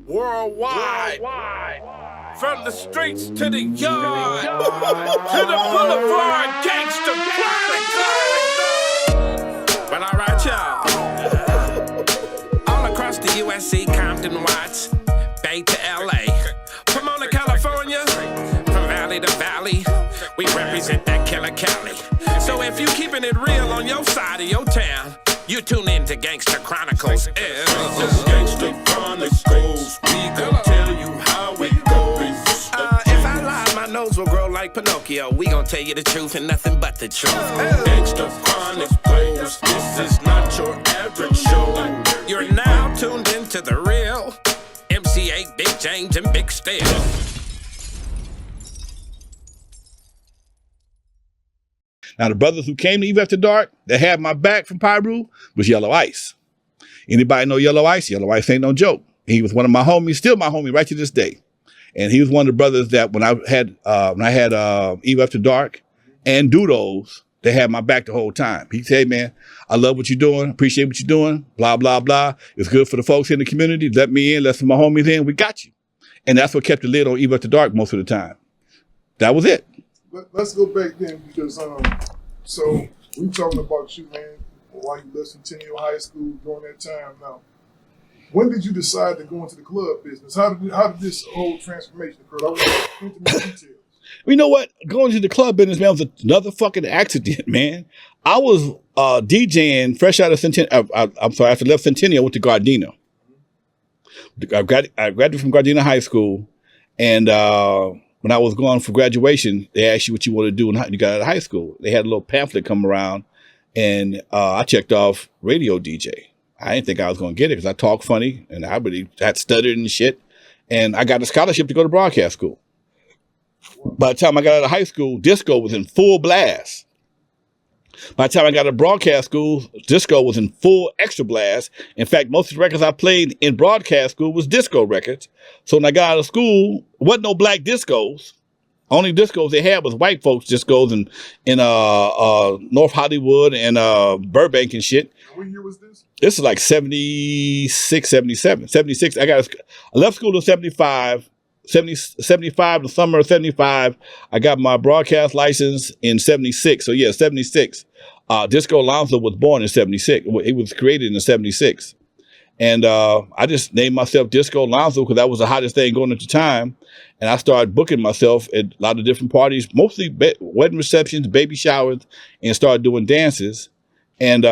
Worldwide. From the streets to the yard, to the boulevard, gangsta chronicle. Well, all right, y'all. All across the USC, Compton, Watts, Bay to LA. Pomona, California, from valley to valley, we represent that killer Cali. So if you keeping it real on your side of your town, you tune in to Gangsta Chronicles. Gangsta Chronicles, we gon' tell you how it goes. If I lie, my nose will grow like Pinocchio. We gon' tell you the truth and nothing but the truth. Gangsta Chronicles, this is not your average show. You're now tuned into the real MC8, Big James, and Big Steel. Now, the brothers who came to Eve After Dark that had my back from Pyru was Yellow Ice. Anybody know Yellow Ice? Yellow Ice ain't no joke. He was one of my homies, still my homie right to this day. And he was one of the brothers that when I had Eve After Dark and Doodles, they had my back the whole time. He said, hey, man, I love what you're doing. Appreciate what you're doing. Blah, blah, blah. It's good for the folks in the community. Let me in. Let some of my homies in. We got you. And that's what kept the lid on Eve After Dark most of the time. That was it. Let's go back then because so we talking about you, man, while you left Centennial High School during that time. Now, when did you decide to go into the club business? How did this whole transformation occur? I want intimate details. You know what? Going to the club business, man, was another fucking accident, man. I was DJing fresh out of Centennial. I'm sorry, after I left Centennial, I went to Gardena. I graduated from Gardena High School, and when I was going for graduation, they asked you what you want to do when you got out of high school. They had a little pamphlet come around, and I checked off radio DJ. I didn't think I was going to get it because I talk funny, and I really had stuttered and shit. And I got a scholarship to go to broadcast school. By the time I got out of high school, disco was in full blast. By the time I got to broadcast school, disco was in full extra blast. In fact, most of the records I played in broadcast school was disco records. So when I got out of school, wasn't no black discos. Only discos they had was white folks discos in North Hollywood and Burbank and shit. What year was this? This is like 76, 77. 76. I left school in 75. 75, the summer of 75, I got my broadcast license in 76. So yeah, 76. Disco Alonzo was born in 76. It was created in 76. And I just named myself Disco Alonzo because that was the hottest thing going at the time. And I started booking myself at a lot of different parties, mostly wedding receptions, baby showers, and started doing dances. And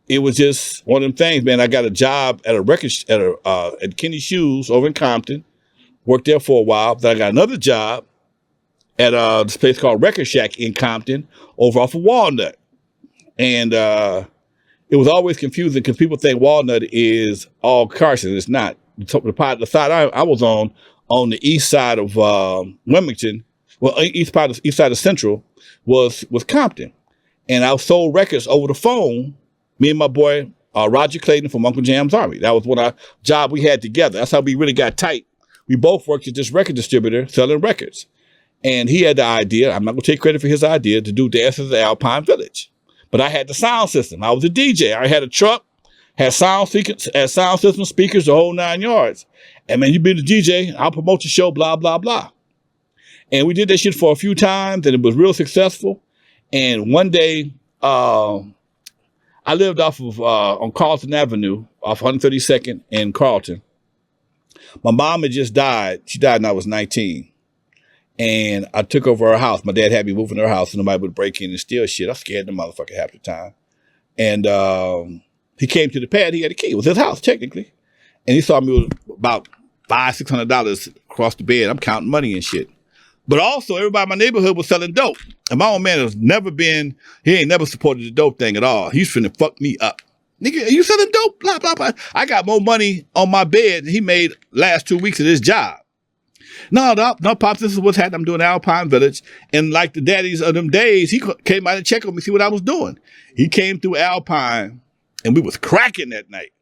it was just one of them things, man. I got a job at a record at Kenny Shoes over in Compton. Worked there for a while. Then I got another job at this place called Record Shack in Compton over off of Walnut. And it was always confusing because people think Walnut is all Carson. It's not. The side I was on the east side of Wilmington, well, east side of Central was Compton. And I sold records over the phone, me and my boy Roger Clayton from Uncle Jam's Army. That was one job we had together. That's how we really got tight. We both worked at this record distributor selling records. And he had the idea, I'm not going to take credit for his idea, to do dances at Alpine Village. But I had the sound system. I was a DJ. I had a truck, had sound system, speakers, the whole 9 yards. And man, you be the DJ, I'll promote your show, blah, blah, blah. And we did that shit for a few times, and it was real successful. And one day, I lived off of on Carlton Avenue, off 132nd in Carlton. My mom had just died. She died when I was 19. And I took over her house. My dad had me moving her house so nobody would break in and steal shit. I scared the motherfucker half the time. And he came to the pad. He had a key. It was his house, technically. And he saw me with about $500-$600 across the bed. I'm counting money and shit. But also, everybody in my neighborhood was selling dope. And my old man he ain't never supported the dope thing at all. He's finna fuck me up. Nigga, are you selling dope? Blah, blah, blah. I got more money on my bed than he made last 2 weeks of this job. No, Pops, this is what's happening. I'm doing Alpine Village. And like the daddies of them days, he came out and checked on me, see what I was doing. He came through Alpine, and we was cracking that night.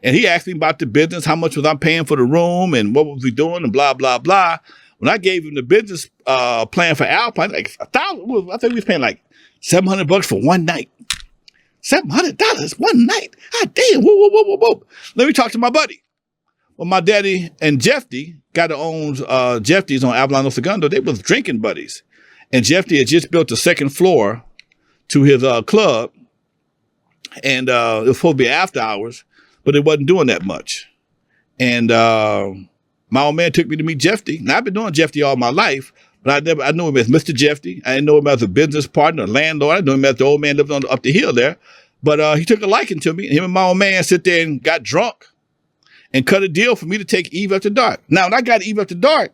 And he asked me about the business, how much was I paying for the room, and what was we doing, and blah, blah, blah. When I gave him the business plan for Alpine, like $1,000, I think we was paying like $700 for one night. $700 one night. Ah, damn. Whoa. Let me talk to my buddy. Well, my daddy and Jeffy, guy that owns Jeffy's on Avalon Segundo, they was drinking buddies. And Jeffy had just built the second floor to his club. And it was supposed to be after hours, but it wasn't doing that much. And my old man took me to meet Jeffy. Now, I've been knowing Jeffy all my life, but I knew him as Mr. Jeffy. I didn't know him as a business partner, a landlord. I knew him as the old man lived up the hill there. But he took a liking to me. Him and my old man sit there and got drunk and cut a deal for me to take Eve After Dark. Now, when I got Eve After Dark,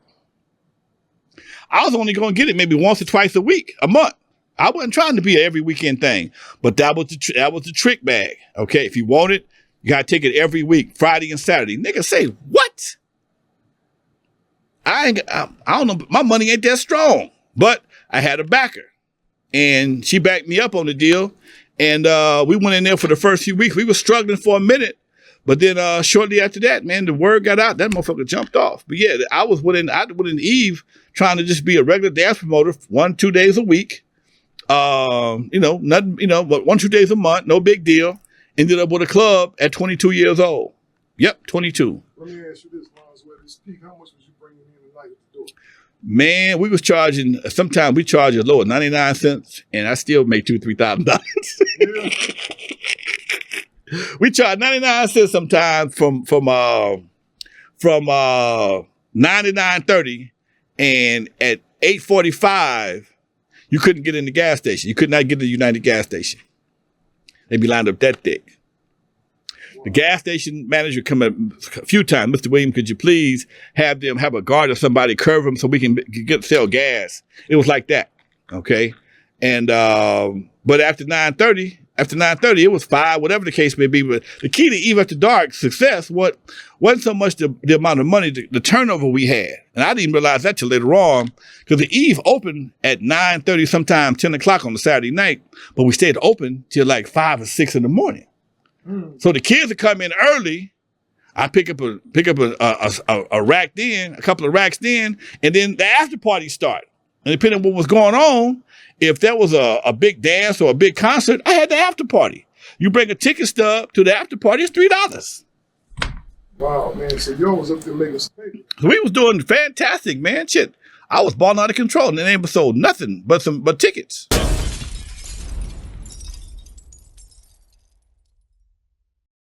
I was only going to get it maybe once or twice a month. I wasn't trying to be an every weekend thing, but that was the trick bag. Okay, if you want it, you got to take it every week, Friday and Saturday. Niggas say, what? I don't know. My money ain't that strong, but I had a backer and she backed me up on the deal. And we went in there for the first few weeks. We were struggling for a minute. But then shortly after that, man, the word got out. That motherfucker jumped off. But yeah, I was within Eve trying to just be a regular dance promoter 1-2 days a week. Nothing, 1-2 days a month, no big deal. Ended up with a club at 22 years old. Yep, 22. Let me ask you this, Lonzo, at this peak, how much was you bringing in a night at the door? Man, we was charging, sometimes we charge as low as 99 cents, and I still make $2,000-$3,000. Yeah. We charge 99 cents sometimes from 99.30, and at 8:45, you couldn't get in the gas station. You could not get to the United gas station. They'd be lined up that thick. The gas station manager come a few times. Mr. Williams, could you please have them have a guard or somebody curve them so we can sell gas? It was like that, okay? And but after 9:30, it was 5, whatever the case may be. But the key to Eve After Dark success wasn't so much the amount of money, the turnover we had. And I didn't realize that till later on, because the Eve opened at 9:30, sometime 10 o'clock on a Saturday night, but we stayed open till like 5 or 6 in the morning. So the kids would come in early. I pick up a rack then, a couple of racks then, and then the after party start. And depending on what was going on, if there was a big dance or a big concert, I had the after party. You bring a ticket stub to the after party, it's $3. Wow, man. So y'all was up there making some paper. So we was doing fantastic, man. Shit, I was balling out of control, and they never sold nothing but tickets.